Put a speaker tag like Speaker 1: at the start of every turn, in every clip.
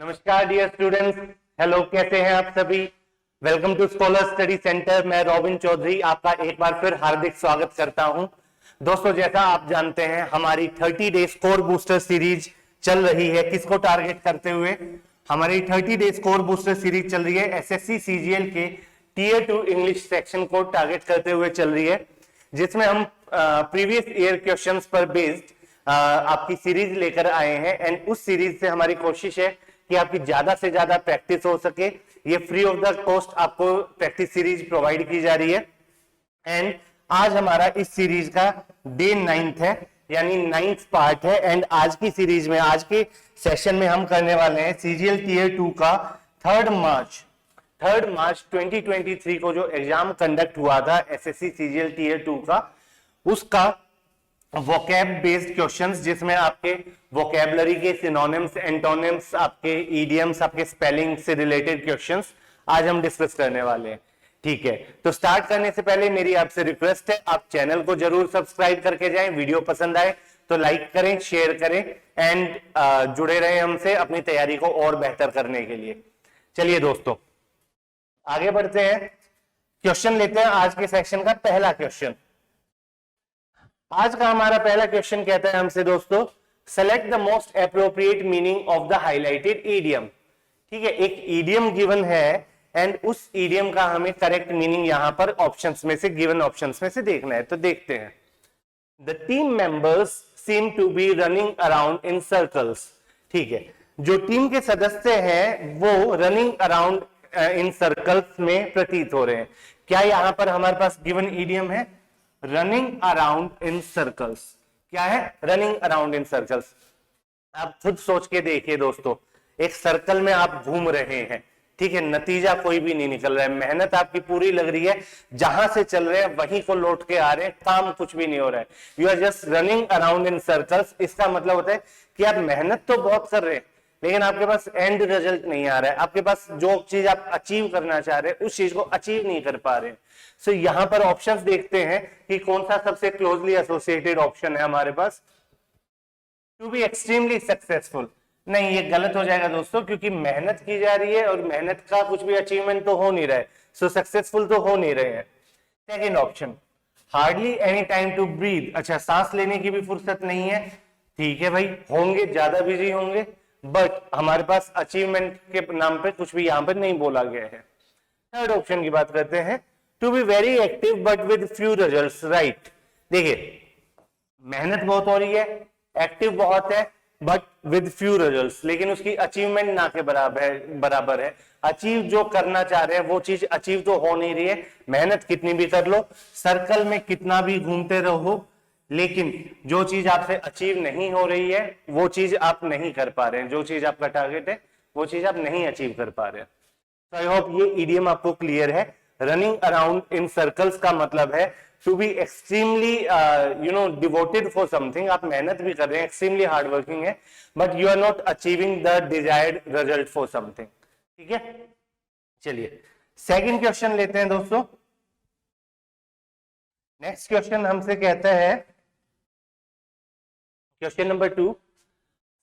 Speaker 1: नमस्कार dear students, hello, कैसे हैं आप सभी। Welcome to Scholar Study Centre. मैं रॉबिन चौधरी आपका एक बार फिर हार्दिक स्वागत करता हूं। दोस्तों, जैसा आप जानते हैं हमारी 30 डे स्कोर बूस्टर सीरीज चल रही है। किसको टारगेट करते हुए? हमारी 30 डे स्कोर बूस्टर सीरीज चल रही है एसएससी सीजीएल के टीयर 2 इंग्लिश सेक्शन को टारगेट करते हुए चल रही है, जिसमें हम प्रीवियस ईयर क्वेश्चंस पर बेस्ड आपकी सीरीज लेकर आए हैं। एंड उस सीरीज से हमारी कोशिश है कि आपकी ज्यादा से ज्यादा प्रैक्टिस हो सके। ये फ्री ऑफ द कॉस्ट आपको प्रैक्टिस सीरीज प्रोवाइड की जा रही है। एंड आज हमारा इस सीरीज का डे 9th है, यानी 9th पार्ट है। एंड आज की सीरीज में, आज के सेशन में हम करने वाले हैं सीजीएल टीयर 2 का 3 मार्च 2023 को जो एग्जाम कंडक्ट हुआ था एसएससी सीजीएल टीयर 2 का, उसका वोकैब बेस्ड क्वेश्चंस, जिसमें आपके वोकैबुलरी के सिनोनिम्स, एंटोनिम्स, आपके इडियम्स, आपके स्पेलिंग से रिलेटेड क्वेश्चंस आज हम डिस्कस करने वाले हैं। ठीक है, तो स्टार्ट करने से पहले मेरी आपसे रिक्वेस्ट है, आप चैनल को जरूर सब्सक्राइब करके जाएं। वीडियो पसंद आए तो लाइक करें, शेयर करें एंड जुड़े रहें हमसे अपनी तैयारी को और बेहतर करने के लिए। चलिए दोस्तों, आगे बढ़ते हैं, क्वेश्चन लेते हैं। आज के सेक्शन का पहला क्वेश्चन, आज का हमारा पहला क्वेश्चन कहता है हमसे दोस्तों, select the most appropriate meaning of the highlighted idiom. ठीक है, एक ईडियम गिवन है एंड उस ईडियम का हमें करेक्ट मीनिंग यहां पर ऑप्शंस में से, गिवन ऑप्शंस में से देखना है। तो देखते हैं। The team members seem to be running around in circles. ठीक है, जो टीम के सदस्य हैं वो रनिंग अराउंड इन सर्कल्स में प्रतीत हो रहे हैं। क्या यहां पर हमारे पास गिवन ईडियम है? Running around in circles. क्या है? Running around in circles. आप खुद सोच के देखिए दोस्तों, एक सर्कल में आप घूम रहे हैं, ठीक है, नतीजा कोई भी नहीं निकल रहा है, मेहनत आपकी पूरी लग रही है, जहां से चल रहे हैं वहीं को लौट के आ रहे हैं, काम कुछ भी नहीं हो रहा है, you are just running around in circles. इसका मतलब होता है कि आप मेहनत तो बहुत कर रहे हैं लेकिन आपके पास एंड रिजल्ट नहीं आ रहा है, आपके पास जो चीज आप अचीव करना चाह रहे हैं उस चीज को अचीव नहीं कर पा रहे हैं। सो यहां पर ऑप्शंस देखते हैं कि कौन सा सबसे क्लोजली एसोसिएटेड ऑप्शन है हमारे पास। टू बी एक्सट्रीमली सक्सेसफुल, नहीं, ये गलत हो जाएगा दोस्तों, क्योंकि मेहनत की जा रही है और मेहनत का कुछ भी अचीवमेंट तो हो नहीं रहा है, सो सक्सेसफुल तो हो नहीं रहे हैं। Second option, hardly any time to breathe. अच्छा, सांस लेने की भी फुर्सत नहीं है, ठीक है भाई, होंगे, ज्यादा बिजी होंगे, बट हमारे पास अचीवमेंट के नाम पे कुछ भी यहां पर नहीं बोला गया है। थर्ड ऑप्शन की बात करते हैं, to be very active but with few results. Right, देखिए मेहनत बहुत हो रही है, एक्टिव बहुत है, बट विद फ्यू रिजल्ट्स, लेकिन उसकी अचीवमेंट ना के बराबर है। अचीव जो करना चाह रहे हैं वो चीज अचीव तो हो नहीं रही है, मेहनत कितनी भी कर लो, सर्कल में कितना भी घूमते रहो, लेकिन जो चीज आपसे अचीव नहीं हो रही है वो चीज आप नहीं कर पा रहे हैं, जो चीज आपका टारगेट है वो चीज आप नहीं अचीव कर पा रहे हैं। तो आई होप ये ईडियम आपको क्लियर है। रनिंग अराउंड इन सर्कल्स का मतलब है to be extremely devoted for something. आप मेहनत भी कर रहे हैं, एक्सट्रीमली हार्ड वर्किंग है, but you are not achieving the desired result for something. ठीक है, चलिए सेकंड क्वेश्चन लेते हैं दोस्तों। नेक्स्ट क्वेश्चन हमसे कहता है, question number 2,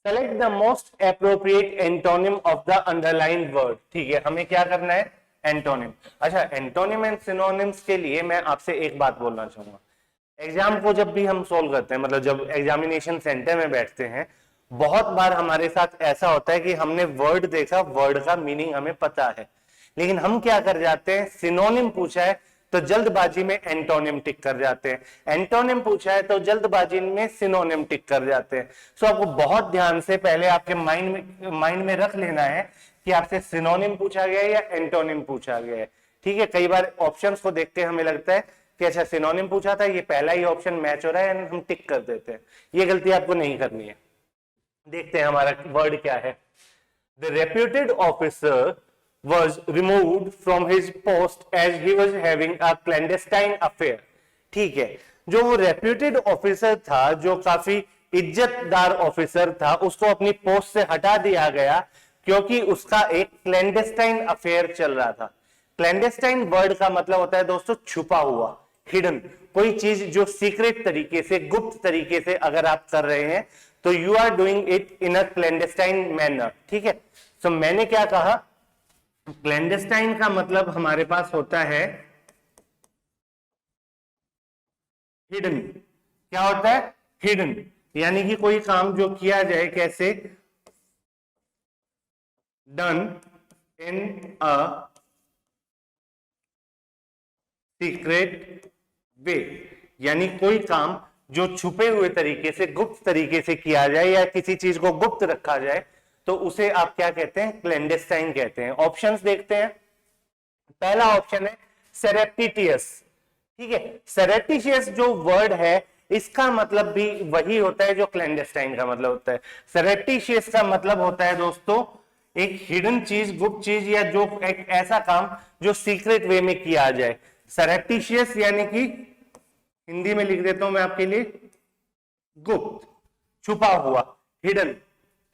Speaker 1: select the most appropriate antonym of the underlined word. ठीक है, हमें क्या करना है? एंटोनिम। अच्छा, एंटोनिम एंड सिनोनिम्स के लिए मैं आपसे एक बात बोलना चाहूंगा। एग्जाम को जब भी हम सोल्व करते हैं, मतलब जब एग्जामिनेशन सेंटर में बैठते हैं, बहुत बार हमारे साथ ऐसा होता है कि हमने वर्ड देखा, वर्ड का मीनिंग हमें पता है, लेकिन हम क्या कर जाते हैं, सिनोनिम पूछा है तो जल्दबाजी में एंटोनिम टिक कर जाते हैं, एंटोनिम पूछा है तो जल्दबाजी में सिनोनिम टिक कर जाते हैं। सो आपको बहुत ध्यान से पहले आपके माइंड में रख लेना है कि आपसे सिनोनिम पूछा गया है या एंटोनिम पूछा गया है। ठीक है, कई बार ऑप्शंस को देख के हमें लगता है कि अच्छा सिनोनिम पूछा था, ये पहला ही ऑप्शन मैच हो रहा है, हम टिक कर देते हैं। ये गलती आपको नहीं करनी है। देखते हैं हमारा वर्ड क्या है। The reputed officer was removed from his post as he was having a clandestine affair। ठीक है, जो वो रेप्यूटेड ऑफिसर था, जो काफी इज्जतदार ऑफिसर था, उसको अपनी पोस्ट से हटा दिया गया क्योंकि उसका एक क्लैंडेस्टाइन अफेयर चल रहा था। क्लैंडेस्टाइन वर्ड का मतलब होता है दोस्तों छुपा हुआ, हिडन, कोई चीज जो सीक्रेट तरीके से, गुप्त तरीके से अगर आप कर रहे हैं तो you are doing it in a clandestine manner. ठीक है, सो मैंने क्या कहा, क्लैंडस्टाइन का मतलब हमारे पास होता है हिडन। क्या होता है? हिडन, यानी कि कोई काम जो किया जाए कैसे, डन इन अ सीक्रेट वे, यानी कोई काम जो छुपे हुए तरीके से, गुप्त तरीके से किया जाए या किसी चीज को गुप्त रखा जाए, तो उसे आप क्या कहते हैं? क्लैंडस्टाइन कहते हैं। ऑप्शंस देखते हैं। पहला ऑप्शन है सेरेप्टिटियस। ठीक है, सेरेप्टिशियस जो वर्ड है इसका मतलब भी वही होता है जो क्लैंडस्टाइन का मतलब होता है। सेरेप्टिशियस का मतलब होता है दोस्तों एक हिडन चीज, गुप्त चीज, या जो एक ऐसा काम जो सीक्रेट वे में किया जाए। सेरेप्टिशियस यानी कि हिंदी में लिख देता हूं मैं आपके लिए, गुप्त, छुपा हुआ, हिडन।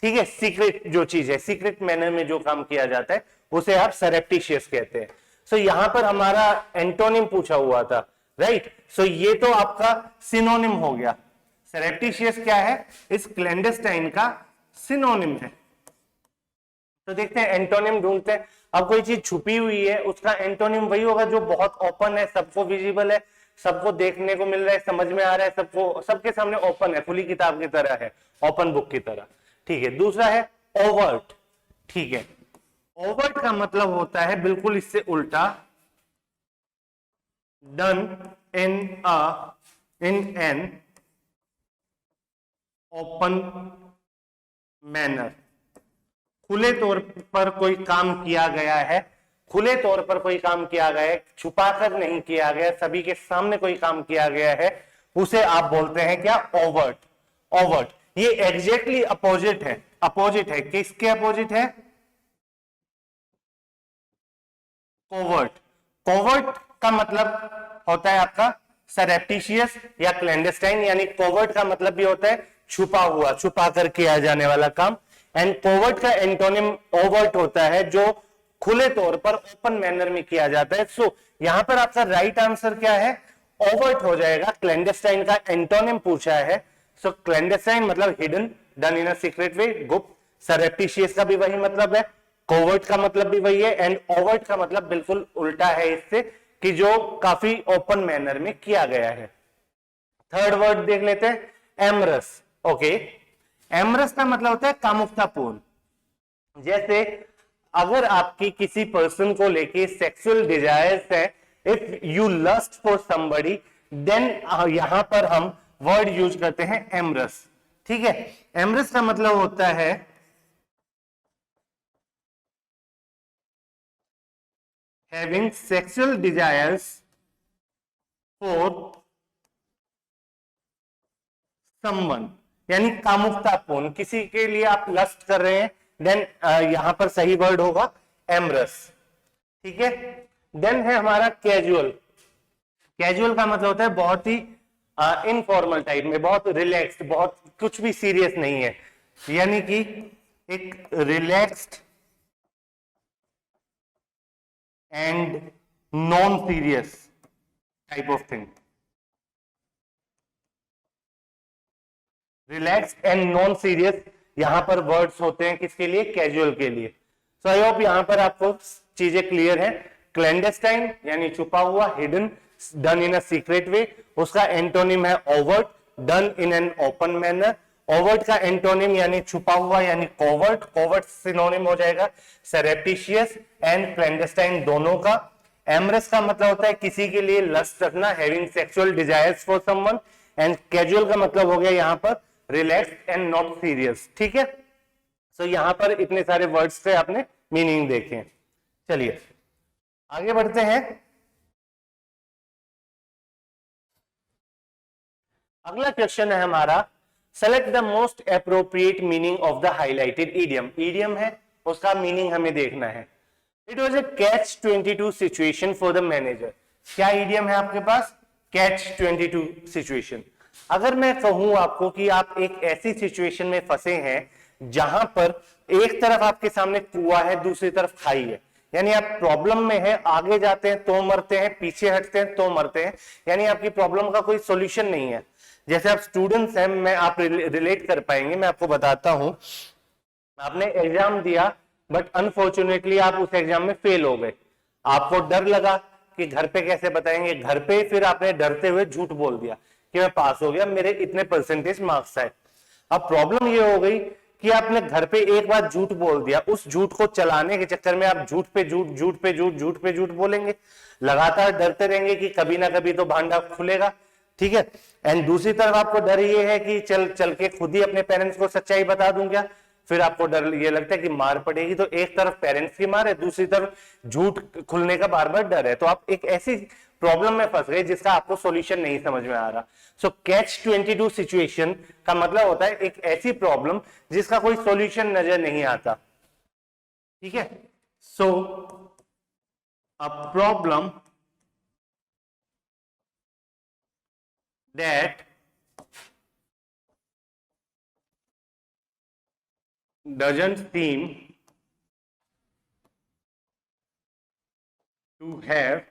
Speaker 1: ठीक है, सीक्रेट जो चीज है, सीक्रेट मैनर में जो काम किया जाता है उसे आप सेरेप्टिशियस कहते हैं। सो यहां पर हमारा एंटोनिम पूछा हुआ था, राइट। सो ये तो आपका सिनोनिम हो गया। सेरेप्टिशियस क्या है? इस क्लैंडस्टाइन का सिनोनिम है। तो देखते हैं, एंटोनिम ढूंढते हैं। अब कोई चीज छुपी हुई है, उसका एंटोनिम वही होगा जो बहुत ओपन है, सबको विजिबल है, सबको देखने को मिल रहा है, समझ में आ रहा है, सबको, सबके सामने ओपन है, खुली किताब की तरह है, ओपन बुक की तरह। ठीक है, दूसरा है ओवर्ट। ठीक है, ओवर्ट का मतलब होता है बिल्कुल इससे उल्टा, done in an open manner. खुले तौर पर कोई काम किया गया है, खुले तौर पर कोई काम किया गया है, छुपाकर नहीं किया गया, सभी के सामने कोई काम किया गया है, उसे आप बोलते हैं क्या? ओवर्ट। ओवर्ट, ये एग्जैक्टली अपोजिट है। अपोजिट है, किसके अपोजिट है? कोवर्ट। कोवर्ट का मतलब होता है आपका सरेप्टिशियस या क्लैंडस्टाइन, यानी कोवर्ट का मतलब भी होता है छुपा हुआ, छुपा कर किया जाने वाला काम। एंड कोवर्ट का एंटोनिम ओवर्ट होता है, जो खुले तौर पर, ओपन मैनर में किया जाता है। सो यहां पर आपका राइट आंसर क्या है? ओवर्ट हो जाएगा। क्लैंडस्टाइन का एंटोनिम पूछा है, सो क्लैंडस्टाइन मतलब hidden, done in a secret वे, गुप्त। सरेप्टिशियस का भी वही मतलब है, कोवर्ट का मतलब भी वही है, एंड ओवर्ट का मतलब बिल्कुल उल्टा है इससे, कि जो काफी ओपन मैनर में किया गया है। थर्ड वर्ड देख लेते हैं, एमरस। ओके, एमरस का मतलब होता है कामुकतापूर्ण। जैसे अगर आपकी किसी पर्सन को लेके सेक्सुअल डिजायर्स है, if you lust for somebody, then यहां पर हम वर्ड यूज करते हैं एमरस। ठीक है, एमरस का मतलब होता है having sexual desires for someone, यानी कामुकतापूर्ण, किसी के लिए आप लस्ट कर रहे हैं, देन यहां पर सही वर्ड होगा एमरस। ठीक है, देन है हमारा कैजुअल। कैजुअल का मतलब होता है बहुत ही इनफॉर्मल टाइप में, बहुत रिलैक्स्ड, बहुत कुछ भी सीरियस नहीं है, यानी कि एक relaxed and non serious type of thing. Relax and non serious यहां पर वर्ड्स होते हैं किसके लिए? कैजुअल के लिए। सो आई होप यहां पर आपको चीजें क्लियर है। क्लैंडस्टाइन यानी छुपा हुआ, hidden, done in a secret वे, उसका एंटोनिम है overt, done in an open manner. Overt का एंटोनिम यानी छुपा हुआ यानी कोवर्ट, कोवर्ट सिनोनिम हो जाएगा सरेप्टिशियस एंड क्लैंडस्टाइन दोनों का। एमरस का मतलब होता है किसी के लिए लस्ट रखना, having sexual desires for someone, and casual का मतलब हो गया यहां पर रिलैक्स एंड नॉट सीरियस। ठीक है, सो यहां पर इतने सारे वर्ड्स से आपने मीनिंग देखे। चलिए आगे बढ़ते हैं। अगला क्वेश्चन है हमारा, select the most appropriate meaning of the highlighted idiom. Idiom है, उसका मीनिंग हमें देखना है। It was a catch 22 situation for the manager. क्या ईडियम है आपके पास? Catch 22 situation. अगर मैं कहूं आपको कि आप एक ऐसी सिचुएशन में फंसे हैं जहां पर एक तरफ आपके सामने कुआं है, दूसरी तरफ खाई है, यानी आप प्रॉब्लम में है, आगे जाते हैं तो मरते हैं, पीछे हटते हैं तो मरते हैं, यानी आपकी प्रॉब्लम का कोई सॉल्यूशन नहीं है। जैसे आप स्टूडेंट्स हैं, मैं आप रिलेट कर पाएंगे, मैं आपको बताता हूं। आपने एग्जाम दिया, बट अनफॉर्चुनेटली आप उस एग्जाम में फेल हो गए। आपको डर लगा कि घर पे कैसे बताएंगे, घर पे फिर आपने डरते हुए झूठ बोल दिया कि मैं पास हो गया, मेरे इतने परसेंटेज मार्क्स आए। अब प्रॉब्लम ये हो गई कि आपने घर पे एक बार झूठ बोल दिया, उस झूठ को चलाने के चक्कर में आप झूठ पे झूठ, झूठ पे झूठ, झूठ पे झूठ बोलेंगे, लगातार डरते रहेंगे कि कभी ना कभी तो भांडा खुलेगा, ठीक है। एंड दूसरी तरफ आपको डर ये है कि चल चल के खुद ही अपने पेरेंट्स को सच्चाई बता दूं क्या, फिर आपको डर ये लगता है कि मार पड़ेगी। तो एक तरफ पेरेंट्स की मार है, दूसरी तरफ झूठ खुलने का बार बार डर है। तो आप एक ऐसी प्रॉब्लम में फंस गए जिसका आपको सॉल्यूशन नहीं समझ में आ रहा। सो कैच 22 सिचुएशन का मतलब होता है एक ऐसी प्रॉब्लम जिसका कोई सॉल्यूशन नजर नहीं आता, ठीक है। So a problem that doesn't seem to have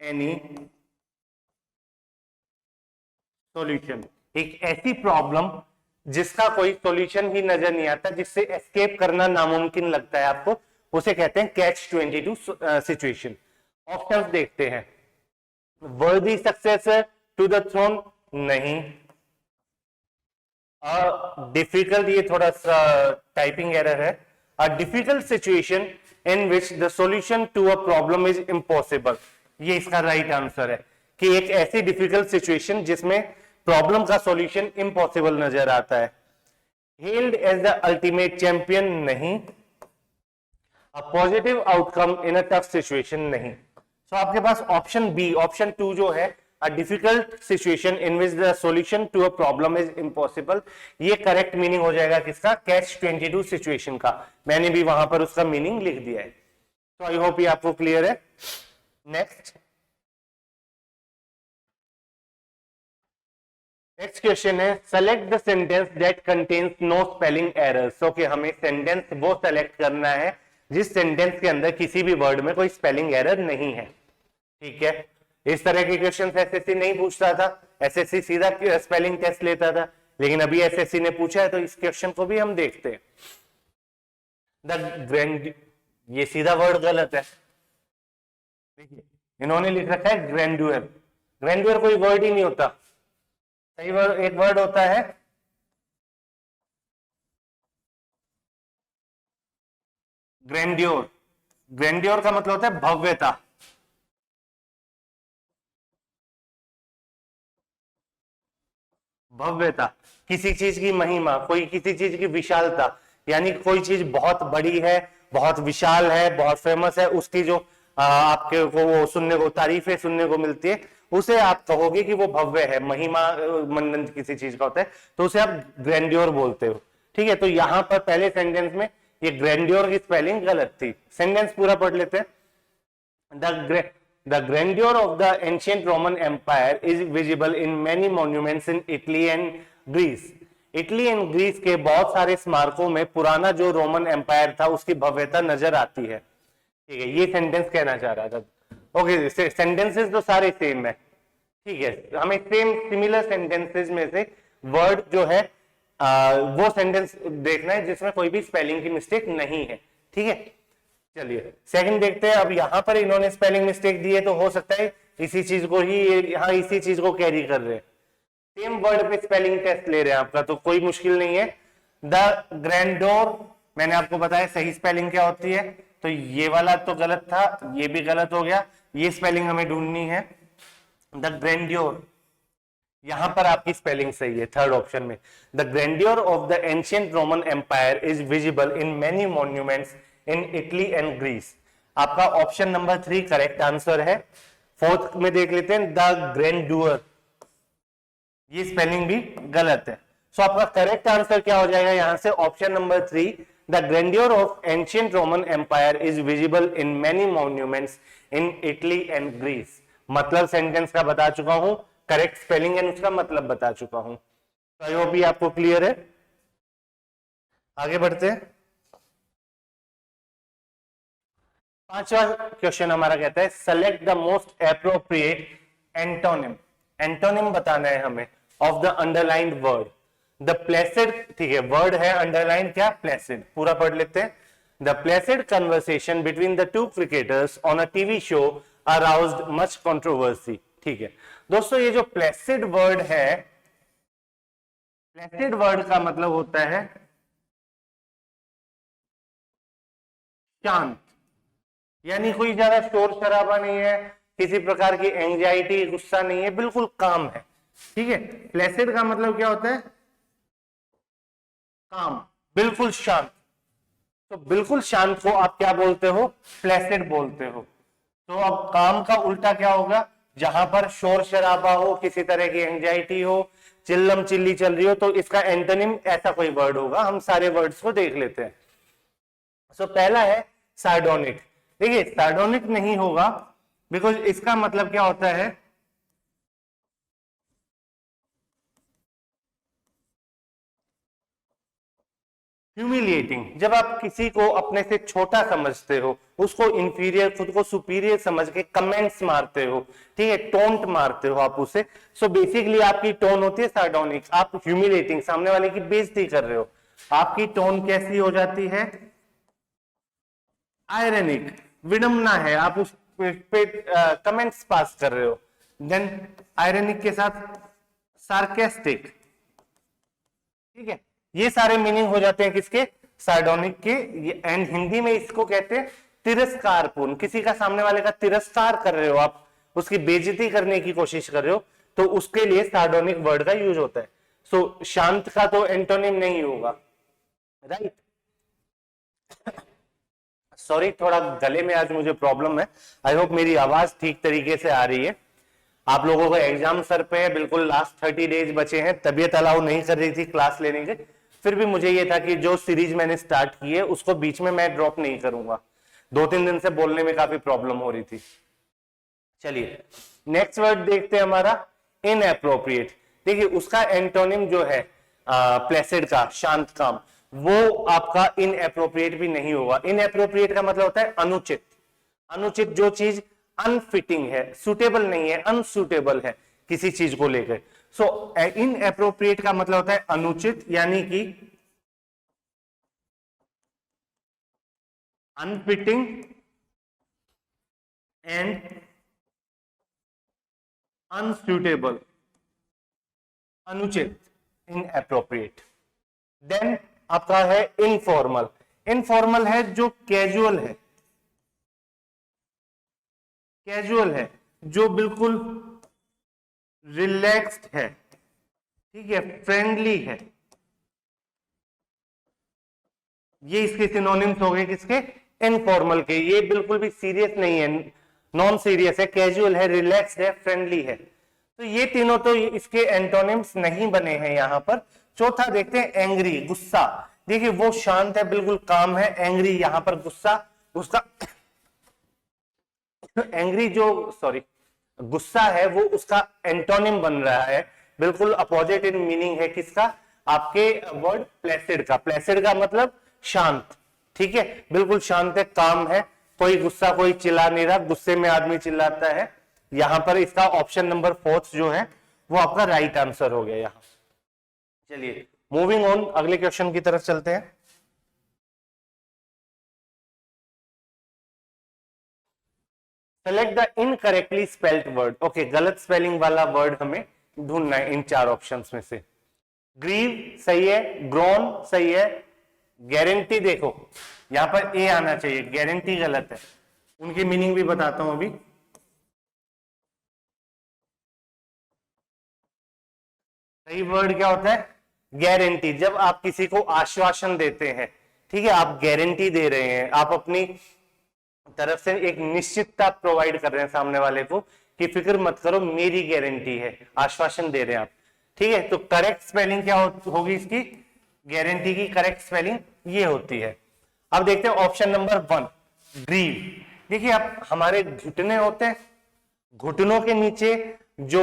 Speaker 1: any solution। एक ऐसी प्रॉब्लम जिसका कोई सॉल्यूशन ही नजर नहीं आता, जिससे एस्केप करना नामुमकिन लगता है आपको, उसे कहते हैं कैच 22 सिचुएशन। ऑप्शंस देखते हैं। Worthy successor to the throne, नहीं। डिफिकल्ट, ये थोड़ा सा टाइपिंग एरर है। A difficult situation in which the solution to a problem is impossible, ये इसका राइट आंसर है कि एक ऐसी डिफिकल्ट सिचुएशन जिसमें प्रॉब्लम का सॉल्यूशन इम्पॉसिबल नजर आता है। Held as the ultimate champion, नहीं। A positive outcome in a tough situation, नहीं। तो आपके पास ऑप्शन बी, ऑप्शन 2 जो है, a difficult situation in which the solution to a problem is impossible, ये करेक्ट मीनिंग हो जाएगा किसका, कैच 22 सिचुएशन का। मैंने भी वहां पर उसका मीनिंग लिख दिया है। तो आई होप ये आपको क्लियर है। नेक्स्ट क्वेश्चन है, select the sentence that contains no spelling errors. Okay, हमें सेंटेंस वो सेलेक्ट करना है जिस सेंटेंस के अंदर किसी भी वर्ड में कोई स्पेलिंग एरर नहीं है, ठीक है। इस तरह के क्वेश्चन एसएससी नहीं पूछता था, एसएससी सीधा स्पेलिंग टेस्ट लेता था, लेकिन अभी एसएससी ने पूछा है तो इस क्वेश्चन को भी हम देखते हैं। द ग्रैंड, ये सीधा वर्ड गलत है, देखिए इन्होंने लिख रखा है ग्रैंडुअर। ग्रैंडुअर कोई वर्ड ही नहीं होता, सही वर्ड एक वर्ड होता है ग्रैंड्योर। ग्रैंड्योर का मतलब होता है भव्यता। भव्यता, किसी चीज की महिमा, कोई किसी चीज की विशालता, यानी कोई चीज बहुत बड़ी है, बहुत विशाल है, बहुत फेमस है, उसकी जो आपके को वो सुनने को, तारीफें सुनने को मिलती है, उसे आप कहोगे कि वो भव्य है, महिमा मंडन किसी चीज का होता है, तो उसे आप ग्रैंड्योर बोलते हो, ठीक है। तो यहां पर पहले सेंटेंस में ये ग्रैंड्योर की स्पेलिंग गलत थी। सेंटेंस पूरा पढ़ लेते हैं। The grandeur of the ancient Roman Empire is visible in many monuments in Italy and Greece। Italy and Greece के बहुत सारे स्मारकों में पुराना जो रोमन एम्पायर था उसकी भव्यता नजर आती है, ठीक है। ये सेंटेंस कहना चाह रहा था। ओके, सेंटेंसेस तो सारे सेम है, ठीक है। हमें सेम सिमिलर सेंटेंसेस में से वर्ड जो है वो सेंटेंस देखना है जिसमें कोई भी स्पेलिंग की मिस्टेक नहीं है, ठीक है। चलिए सेकंड देखते हैं। अब यहां पर इन्होंने स्पेलिंग मिस्टेक दी है, तो हो सकता है इसी चीज को ही यहाँ इसी चीज को कैरी कर रहे हैं, सेम वर्ड पे स्पेलिंग टेस्ट ले रहे हैं आपका, तो कोई मुश्किल नहीं है। द ग्रैंडोर, मैंने आपको बताया सही स्पेलिंग क्या होती है, तो ये वाला तो गलत था, ये भी गलत हो गया, ये स्पेलिंग हमें ढूंढनी है। द ग्रैंड्योर, यहां पर आपकी स्पेलिंग सही है थर्ड ऑप्शन में। The grandeur of the ancient Roman empire is visible in many monuments in Italy and Greece. आपका ऑप्शन नंबर 3 करेक्ट आंसर है। फोर्थ में देख लेते हैं, द ग्रैंडुअर, ये स्पेलिंग भी गलत है। सो आपका करेक्ट आंसर क्या हो जाएगा यहां से, option number 3, the grandeur of ancient Roman empire is visible in many monuments in Italy and Greece. मतलब सेंटेंस का बता चुका हूं, करेक्ट स्पेलिंग एंड उसका मतलब बता चुका हूं। तो आई होप ये आपको क्लियर है। आगे बढ़ते हैं। पांचवा क्वेश्चन हमारा कहता है, select the most appropriate antonym. Antonym बताना है हमें of the underlined word. The Placid, ठीक है, वर्ड है अंडरलाइन क्या, प्लेसिड, पूरा पढ़ लेते हैं। The Placid conversation between the two cricketers on a TV show aroused much controversy. ठीक है दोस्तों, ये जो प्लेसिड वर्ड है, प्लेसिड वर्ड का मतलब होता है शांत, यानी कोई ज्यादा शोर शराबा नहीं है, किसी प्रकार की एंजाइटी, गुस्सा नहीं है, बिल्कुल काम है। ठीक है, प्लेसिड का मतलब क्या होता है, काम, बिल्कुल शांत। तो बिल्कुल शांत को आप क्या बोलते हो, प्लेसिड बोलते हो। तो अब काम का उल्टा क्या होगा, जहां पर शोर शराबा हो, किसी तरह की एंजाइटी हो, चिल्लम चिल्ली चल रही हो, तो इसका एंटोनिम ऐसा कोई वर्ड होगा। हम सारे वर्ड्स को देख लेते हैं। सो पहला है सार्डोनिक। देखिए सार्डोनिक नहीं होगा, बिकॉज इसका मतलब क्या होता है, ह्यूमिलिएटिंग। जब आप किसी को अपने से छोटा समझते हो, उसको इंफीरियर, खुद को सुपीरियर समझ के कमेंट्स मारते हो, ठीक है, टोंट मारते हो आप उसे, सो बेसिकली आपकी टोन होती है सार्डोनिक। आप ह्यूमिलिएटिंग, सामने वाले की बेइज्जती कर रहे हो, आपकी टोन कैसी हो जाती है, आयरनिक, विडम्बना है, आप उस पे कमेंट्स पास कर रहे हो। देन आयरनिक के साथ सार्केस्टिक, ठीक है, ये सारे मीनिंग हो जाते हैं किसके, सार्डोनिक के। एंड हिंदी में इसको कहते हैं तिरस्कारपूर्ण, किसी का, सामने वाले का तिरस्कार कर रहे हो आप, उसकी बेइज्जती करने की कोशिश कर रहे हो, तो उसके लिए सार्डोनिक वर्ड का यूज होता है। सो शांत का तो एंटोनिम नहीं होगा, राइट। सॉरी, थोड़ा गले में आज मुझे प्रॉब्लम है, आई होप मेरी आवाज ठीक तरीके से आ रही है। आप लोगों का एग्जाम सर पे है, बिल्कुल लास्ट 30 डेज बचे हैं, तबीयत अलाउ नहीं कर रही थी क्लास लेने के, फिर भी मुझे ये था कि जो सीरीज मैंने स्टार्ट की है उसको बीच में मैं ड्रॉप नहीं करूंगा। 2-3 दिन से बोलने में काफी प्रॉब्लम हो रही थी। चलिए नेक्स्ट वर्ड देखते हैं हमारा इनएप्रोप्रिएट। देखिए उसका एंटोनिम जो है प्लेसिड का, शांत काम, वो आपका इनएप्रोप्रिएट भी नहीं होगा। इनएप्रोप्रिएट का मतलब होता है अनुचित, अनुचित जो चीज अनफिटिंग है, सुटेबल नहीं है, अनसुटेबल है किसी चीज को लेकर। सो इनएप्रोप्रिएट का मतलब होता है अनुचित, यानी कि अनफिटिंग एंड अनसुटेबल, अनुचित, इनएप्रोप्रिएट। देन आपका है इनफॉर्मल। इनफॉर्मल है जो कैजुअल है, कैजुअल है, जो बिल्कुल रिलैक्स्ड है, ठीक है, फ्रेंडली है। ये इसके सिनोनिम्स हो गए किसके, इनफॉर्मल के। ये बिल्कुल भी सीरियस नहीं है, नॉन सीरियस है, कैजुअल है, रिलैक्स्ड है, फ्रेंडली है। तो ये तीनों तो इसके एंटोनिम्स नहीं बने हैं यहां पर। चौथा देखते हैं एंग्री, गुस्सा। देखिए वो शांत है, बिल्कुल काम है, एंग्री यहां पर गुस्सा, उसका एंग्री जो, सॉरी, गुस्सा है वो उसका एंटोनिम बन रहा है, बिल्कुल अपोजिट इन मीनिंग है किसका, आपके वर्ड प्लेसिड का। प्लेसिड का मतलब शांत, ठीक है, बिल्कुल शांत है, काम है, कोई गुस्सा, कोई चिल्ला नहीं रहा, गुस्से में आदमी चिल्लाता है। यहां पर इसका ऑप्शन नंबर 4 जो है वो आपका राइट आंसर हो गया यहां। चलिए मूविंग ऑन, अगले क्वेश्चन की तरफ चलते हैं। Select the incorrectly spelled word. Okay, गलत स्पेलिंग वाला वर्ड हमें ढूंढना है इन 4 ऑप्शंस में से। ग्रीव सही है, ग्रोन सही है, गारंटी, देखो यहां पर ए आना चाहिए, गारंटी गलत है। उनकी मीनिंग भी बताता हूं अभी। सही वर्ड क्या होता है, गारंटी। जब आप किसी को आश्वासन देते हैं, ठीक है, आप गारंटी दे रहे हैं, आप अपनी तरफ से एक निश्चितता प्रोवाइड कर रहे हैं सामने वाले को कि फिक्र मत करो, मेरी गारंटी है, आश्वासन दे रहे हैं आप, ठीक है। तो करेक्ट स्पेलिंग क्या होगी इसकी, गारंटी की करेक्ट स्पेलिंग ये होती है। अब देखते हैं ऑप्शन नंबर 1, ग्रीव। देखिए आप, हमारे घुटने होते हैं, घुटनों के नीचे जो,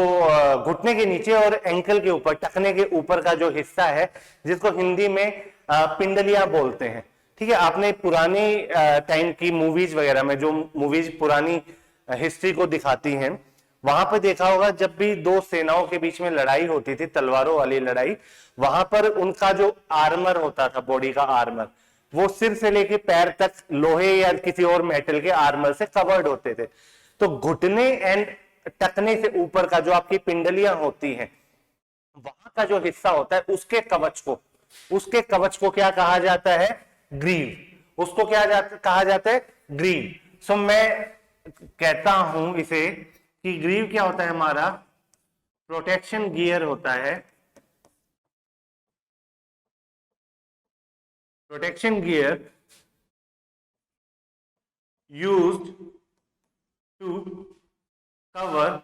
Speaker 1: घुटने के नीचे और एंकल के ऊपर, टखने के ऊपर का जो हिस्सा है, जिसको हिंदी में पिंडलियां बोलते हैं, ठीक है। आपने पुरानी टाइम की मूवीज वगैरह में, जो मूवीज पुरानी हिस्ट्री को दिखाती हैं, वहां पर देखा होगा जब भी दो सेनाओं के बीच में लड़ाई होती थी, तलवारों वाली लड़ाई, वहां पर उनका जो आर्मर होता था, बॉडी का आर्मर, वो सिर से लेके पैर तक लोहे या किसी और मेटल के आर्मर से कवर्ड होते थे। तो घुटने एंड टखने से ऊपर का जो आपकी पिंडलियां होती हैं, वहां का जो हिस्सा होता है, उसके कवच को क्या कहा जाता है? ग्रीव। उसको क्या कहा जाता है? ग्रीव। सो मैं कहता हूं इसे कि ग्रीव क्या होता है? हमारा प्रोटेक्शन गियर होता है। Protection gear used to cover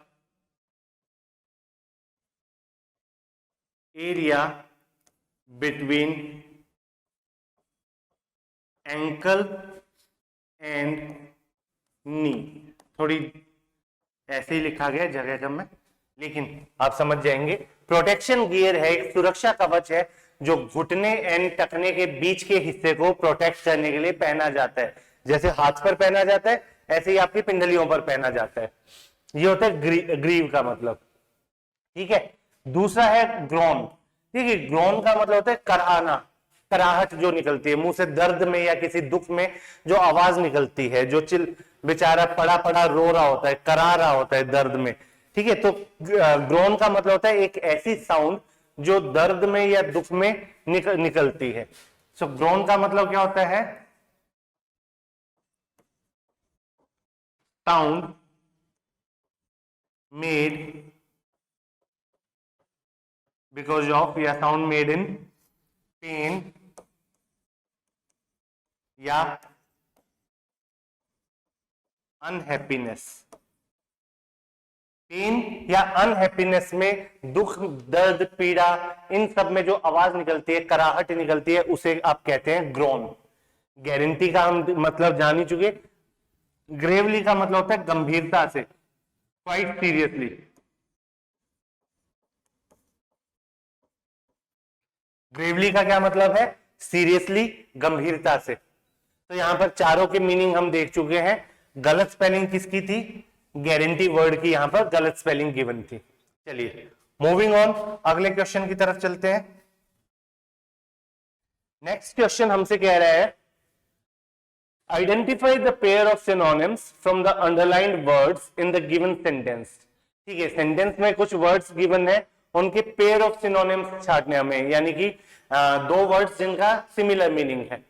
Speaker 1: area between ankle and knee. थोड़ी ऐसे ही लिखा गया जगह कम में, लेकिन आप समझ जाएंगे। प्रोटेक्शन गियर है, एक सुरक्षा कवच है जो घुटने एंड टखने के बीच के हिस्से को प्रोटेक्ट करने के लिए पहना जाता है। जैसे हाथ पर पहना जाता है, ऐसे ही आपकी पिंडलियों पर पहना जाता है। ये होता है ग्रीव का मतलब। ठीक है। दूसरा है ग्रोन। ठीक है, ग्रोन का मतलब होता है कराहना, कराहट जो निकलती है मुंह से, दर्द में या किसी दुख में जो आवाज निकलती है, जो बेचारा पड़ा पड़ा रो रहा होता है, करा रहा होता है दर्द में। ठीक है, तो ग्रोन का मतलब होता है एक ऐसी साउंड जो दर्द में या दुख में निकलती है। सो ग्रोन का मतलब क्या होता है? साउंड मेड because of या sound made in pain या अनहैप्पीनेस। पेन या अनहैप्पीनेस में, दुख, दर्द, पीड़ा, इन सब में जो आवाज निकलती है, कराहट निकलती है, उसे आप कहते हैं ग्रोन। गारंटी का हम मतलब जान ही चुके। ग्रेवली का मतलब होता है गंभीरता से, क्वाइट सीरियसली। ग्रेवली का क्या मतलब है? सीरियसली, गंभीरता से। तो यहां पर चारों के मीनिंग हम देख चुके हैं। गलत स्पेलिंग किसकी थी? गारंटी वर्ड की यहां पर गलत स्पेलिंग गिवन थी। चलिए मूविंग ऑन, अगले क्वेश्चन की तरफ चलते हैं। नेक्स्ट क्वेश्चन हमसे कह रहा है identify the pair of synonyms from the underlined words in the given sentence. ठीक है, सेंटेंस में कुछ वर्ड्स गिवन है, उनके पेयर ऑफ सिनोनिम्स छाटने हमें, यानी कि दो वर्ड्स जिनका सिमिलर मीनिंग है।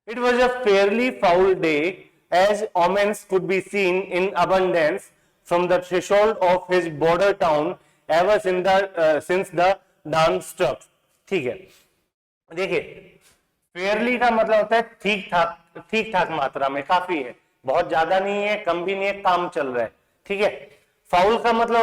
Speaker 1: It was a fairly foul day as omens could be seen in abundance from the threshold of his border town ever since the dawn struck। ठीक है, देखिए Fairlie का मतलब होता है ठीक ठाक मात्रा में, काफी है, बहुत ज्यादा नहीं है, कम भी नहीं है, काम चल रहा है। ठीक है। फाउल का मतलब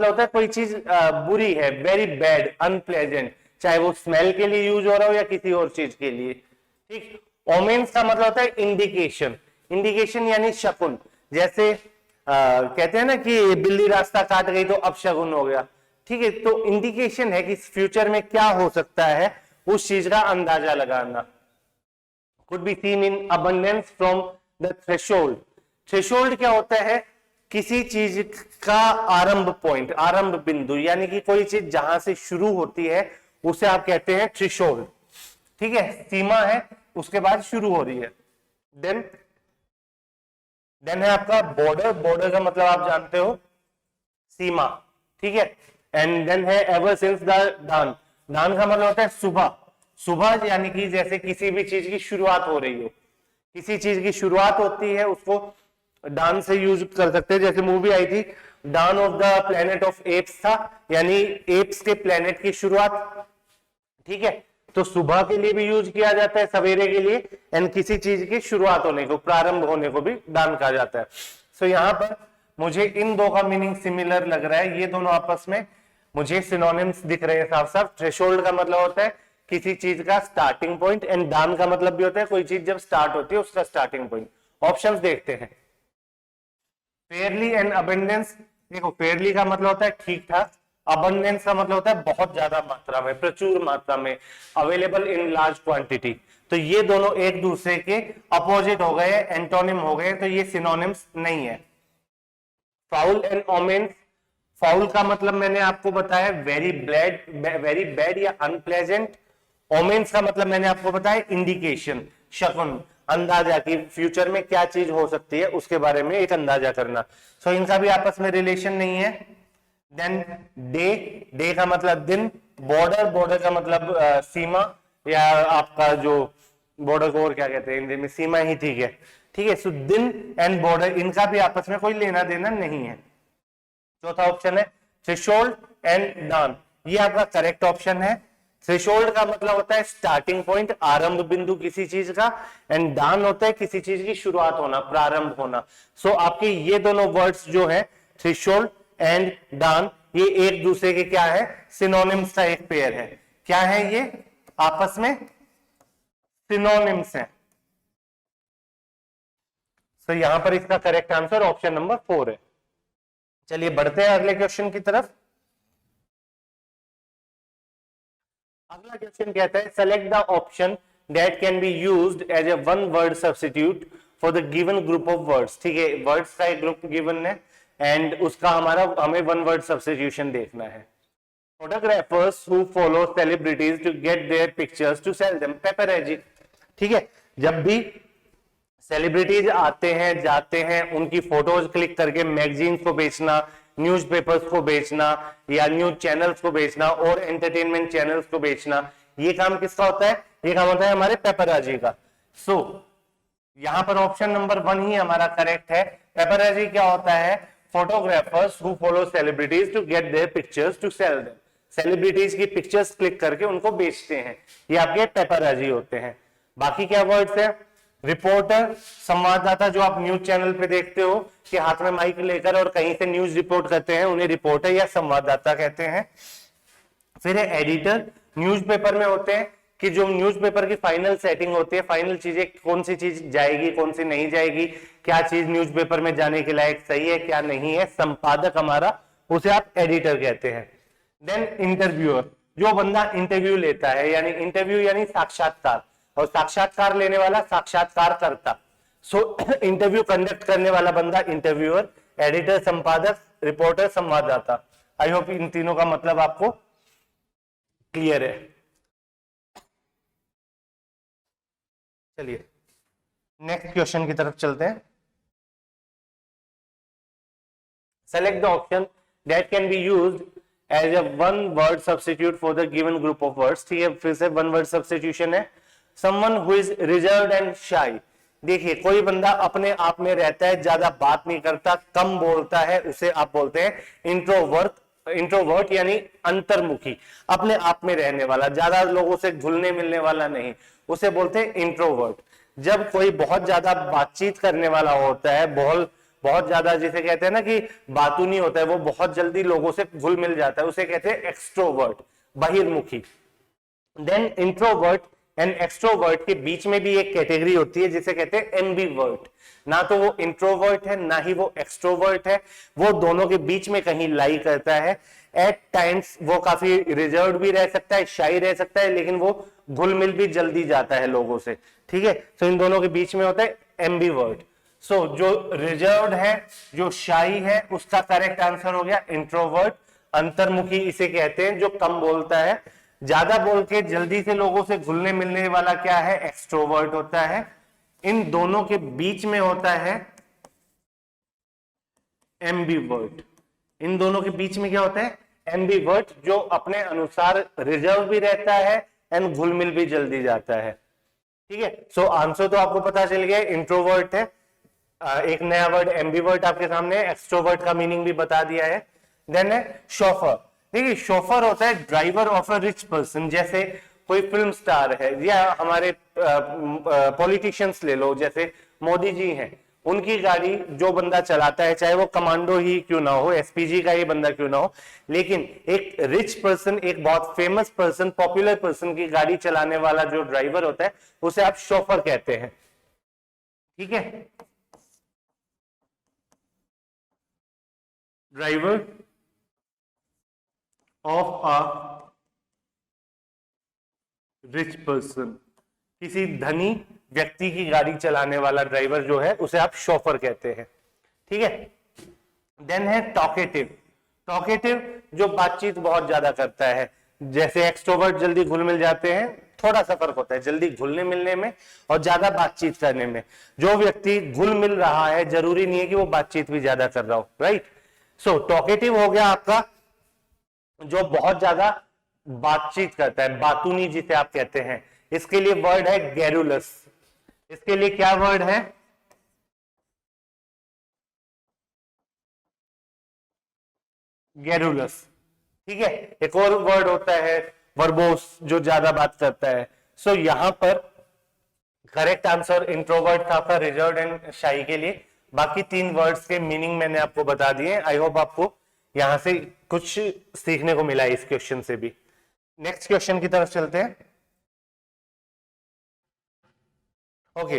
Speaker 1: होता है कोई चीज बुरी है, वेरी बैड, अनप्लेजेंट, चाहे वो स्मेल के लिए यूज हो रहा हो या किसी और चीज के लिए। ठीक। ओमेन्स का मतलब होता है इंडिकेशन। इंडिकेशन यानी शकुन। जैसे कहते हैं ना कि बिल्ली रास्ता काट गई तो अपशगुन हो गया। ठीक है, तो इंडिकेशन है कि फ्यूचर में क्या हो सकता है, उस चीज का अंदाजा लगाना। Could be seen in abundance from the threshold. Threshold क्या होता है? किसी चीज का आरंभ पॉइंट, आरंभ बिंदु, यानी कि कोई चीज जहां से शुरू होती है उसे आप कहते हैं थ्रेशोल्ड। ठीक है, सीमा है, उसके बाद शुरू हो रही है। देन है आपका बॉर्डर। बॉर्डर का मतलब आप जानते हो, सीमा। ठीक है। एंड देन है एवर सिंस द दान। दान का मतलब होता है सुबह। सुबह यानी कि जैसे किसी भी चीज की शुरुआत हो रही हो, किसी चीज की शुरुआत होती है, उसको डान से यूज कर सकते हैं। जैसे मूवी आई थी Dawn of the Planet of Apes था, यानी एप्स के प्लेनेट की शुरुआत। ठीक है, तो सुबह के लिए भी यूज किया जाता है, सवेरे के लिए, एंड किसी चीज की शुरुआत होने को, प्रारंभ होने को भी दान कहा जाता है। सो यहाँ पर मुझे इन दो का मीनिंग सिमिलर लग रहा है। ये दोनों आपस में मुझे सिनोनिम्स दिख रहे हैं साफ साफ। थ्रेशोल्ड का मतलब होता है किसी चीज का स्टार्टिंग पॉइंट, एंड दान का मतलब भी होता है कोई चीज जब स्टार्ट होती है उसका स्टार्टिंग पॉइंट। ऑप्शंस देखते हैं। Fairlie and abundance. देखो फेयरली का मतलब होता है ठीक ठाक, अबंडेंस का मतलब होता है बहुत ज्यादा मात्रा में, प्रचुर मात्रा में, अवेलेबल इन लार्ज क्वांटिटी। तो ये दोनों एक दूसरे के अपोजिट हो गए, एंटोनिम हो गए, तो ये सिनोनिम्स नहीं है। फाउल एंड ओमेन्स, फाउल का मतलब मैंने आपको बताया वेरी बैड या अनप्लेजेंट। ओमेन्स का मतलब मैंने आपको बताया इंडिकेशन, शकुन, अंदाजा कि फ्यूचर में क्या चीज हो सकती है उसके बारे में एक अंदाजा करना। सो इनका भी आपस में रिलेशन नहीं है। देन डे, डे का मतलब दिन, बॉर्डर, बॉर्डर का मतलब सीमा या आपका जो बॉर्डर को और क्या कहते हैं हिंदी में, सीमा ही ठीक है। ठीक है, सो दिन एंड बॉर्डर इनका भी आपस में कोई लेना देना नहीं है। चौथा ऑप्शन है थ्रेशोल्ड एंड डाउन, ये आपका करेक्ट ऑप्शन है। थ्रेशोल्ड का मतलब होता है स्टार्टिंग पॉइंट, आरंभ बिंदु किसी चीज का, एंड डाउन होता है किसी चीज की शुरुआत होना, प्रारंभ होना। सो आपके ये दोनों वर्ड्स जो है थ्रेशोल्ड एंड डाउन, ये एक दूसरे के क्या है, सिनोनिम्स का एक पेयर है। क्या है ये, आपस में सिनोनिम्स है। तो यहां पर इसका करेक्ट आंसर ऑप्शन नंबर 4 है। चलिए बढ़ते हैं अगले क्वेश्चन की तरफ। अगला क्वेश्चन कहता है select the option that can be used as a one word substitute for the given group of words. ठीक है, वर्ड्स का एक ग्रुप गिवन है एंड उसका हमें वन वर्ड सब्स्टिट्यूशन देखना है। Photographers who follow celebrities to get their pictures to sell them, paparazzi. ठीक है, जब भी सेलिब्रिटीज आते हैं जाते हैं, उनकी फोटोज क्लिक करके मैगजीन्स को बेचना, न्यूज़पेपर्स को बेचना या न्यूज चैनल्स को बेचना और एंटरटेनमेंट चैनल्स को बेचना, ये काम किसका होता है, ये काम होता है हमारे पेपरैजी का। सो यहां पर ऑप्शन नंबर 1 ही हमारा करेक्ट है। पेपरैजी क्या होता है, photographers who follow celebrities to get their pictures to sell them, celebrities की पिक्चर्स क्लिक करके उनको बेचते हैं, ये आपके पेपरैजी होते हैं। बाकी क्या वर्ड्स है, रिपोर्टर, संवाददाता, जो आप न्यूज चैनल पे देखते हो कि हाथ में माइक लेकर और कहीं से न्यूज रिपोर्ट करते हैं, उन्हें रिपोर्टर या संवाददाता कहते हैं। फिर है एडिटर, न्यूज़पेपर में होते हैं कि जो न्यूज़पेपर की फाइनल सेटिंग होती है, फाइनल चीजें, कौन सी चीज जाएगी कौन सी नहीं जाएगी, क्या चीज न्यूज़पेपर में जाने के लायक सही है क्या नहीं है, संपादक हमारा, उसे आप एडिटर कहते हैं। देन इंटरव्यूअर, जो बंदा इंटरव्यू लेता है, यानी इंटरव्यू यानी साक्षात्कार, और साक्षात्कार लेने वाला साक्षात्कार करता। सो इंटरव्यू कंडक्ट करने वाला बंदा इंटरव्यूअर, एडिटर संपादक, रिपोर्टर संवाददाता। आई होप इन तीनों का मतलब आपको क्लियर है। चलिए नेक्स्ट क्वेश्चन की तरफ चलते हैं। Select the option that can be used as a one word substitute for the given group of words. ठीक है, फिर से वन वर्ड सब्स्टिट्यूशन है। Someone who is reserved and shy, देखिए कोई बंदा अपने आप में रहता है, ज्यादा बात नहीं करता, कम बोलता है, उसे आप बोलते हैं इंट्रोवर्ट। इंट्रोवर्ट यानी अंतर्मुखी, अपने आप में रहने वाला, ज्यादा लोगों से घुलने मिलने वाला नहीं, उसे बोलते हैं इंट्रोवर्ट। जब कोई बहुत ज्यादा बातचीत करने वाला होता है, बहुत ज्यादा, जिसे कहते हैं ना कि बातूनी होता है, वो बहुत जल्दी लोगों से घुल मिल जाता है, उसे कहते हैं एक्सट्रोवर्ट, बहिर्मुखी। देन इंट्रोवर्ट एंड एक्सट्रोवर्ट के बीच में भी एक कैटेगरी होती है जिसे कहते हैं एम्बीवर्ट। ना तो वो इंट्रोवर्ट है ना ही वो एक्सट्रोवर्ट है, वो दोनों के बीच में कहीं लाई करता है। एट टाइम्स वो काफी रिजर्व भी रह सकता है, शाई रह सकता है, लेकिन वो घुल मिल भी जल्दी जाता है लोगों से। ठीक है, तो इन दोनों के बीच में होता है एम्बीवर्ट। सो जो रिजर्व्ड है, जो शाई है, उसका करेक्ट आंसर हो गया इंट्रोवर्ट। अंतर्मुखी इसे कहते हैं जो कम बोलता है, ज्यादा बोल के जल्दी से लोगों से घुलने मिलने वाला क्या है, एक्सट्रोवर्ट होता है। इन दोनों के बीच में होता है एम्बीवर्ट। इन दोनों के बीच में क्या होता है, एम्बीवर्ट, जो अपने अनुसार रिजर्व भी रहता है एंड घुल मिल भी जल्दी जाता है। ठीक है, सो आंसर तो आपको पता चल गया, इंट्रोवर्ट है। एक नया वर्ड एम्बीवर्ट आपके सामने, एक्सट्रोवर्ट का मीनिंग भी बता दिया है। देन है शोफर। देखिए शोफर होता है driver of a rich person, जैसे कोई फिल्म स्टार है या हमारे पॉलिटिशियंस ले लो, जैसे मोदी जी हैं, उनकी गाड़ी जो बंदा चलाता है, चाहे वो कमांडो ही क्यों ना हो, एसपीजी का ही बंदा क्यों ना हो, लेकिन एक रिच पर्सन, एक बहुत फेमस पर्सन, पॉपुलर पर्सन की गाड़ी चलाने वाला जो ड्राइवर होता है, उसे आप शोफर कहते हैं। ठीक है, driver of a rich person, किसी धनी व्यक्ति की गाड़ी चलाने वाला ड्राइवर जो है उसे आप शोफर कहते हैं। ठीक है, देन है टॉकेटिव। टॉकेटिव जो बातचीत बहुत ज्यादा करता है, जैसे एक्सट्रोवर्ट जल्दी घुल मिल जाते हैं, थोड़ा सा फर्क होता है जल्दी घुलने मिलने में और ज्यादा बातचीत करने में। जो व्यक्ति घुल मिल रहा है जरूरी नहीं है कि वो बातचीत भी ज्यादा कर रहा हो, राइट। सो टॉकेटिव हो गया आपका जो बहुत ज्यादा बातचीत करता है, बातूनी जिसे आप कहते हैं। इसके लिए वर्ड है गैरुलस। इसके लिए क्या वर्ड है? गैरुलस। ठीक है, एक और वर्ड होता है वर्बोस जो ज्यादा बात करता है। सो यहां पर करेक्ट आंसर इंट्रोवर्ट था आपका, रिजर्व्ड एंड शाई के लिए। बाकी 3 वर्ड्स के मीनिंग मैंने आपको बता दिए। आई होप आपको यहां से कुछ सीखने को मिला है इस क्वेश्चन से भी। नेक्स्ट क्वेश्चन की तरफ चलते हैं। ओके,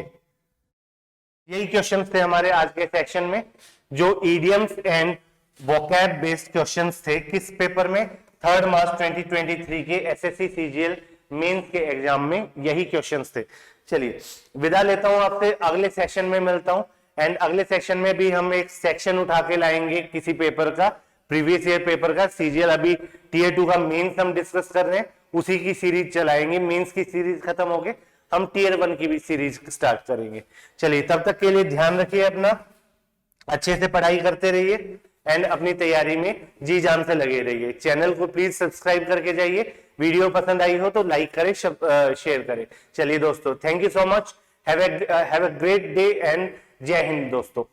Speaker 1: यही क्वेश्चन थे हमारे आज के सेक्शन में, जो idioms and vocab based questions थे। किस पेपर में? 3 मार्च 2023 के एसएससी सीजीएल मेंस के एग्जाम में यही क्वेश्चंस थे। चलिए विदा लेता हूं आपसे, अगले सेक्शन में मिलता हूं। एंड अगले सेक्शन में भी हम एक सेक्शन उठा के लाएंगे किसी पेपर का, प्रीवियस ईयर पेपर का। सीजीएल अभी टीयर 2 का मेंस हम डिस्कस कर रहे हैं, उसी की सीरीज चलाएंगे। मेंस की सीरीज खत्म हो गई, हम टीयर 1 की भी सीरीज स्टार्ट करेंगे। चलिए तब तक के लिए ध्यान रखिए अपना, अच्छे से पढ़ाई करते रहिए एंड अपनी तैयारी में जी जान से लगे रहिए। चैनल को प्लीज सब्सक्राइब करके जाइए। वीडियो पसंद आई हो तो लाइक करें, शेयर करें। चलिए दोस्तों, thank you so much, have a great day and जय हिंद दोस्तों।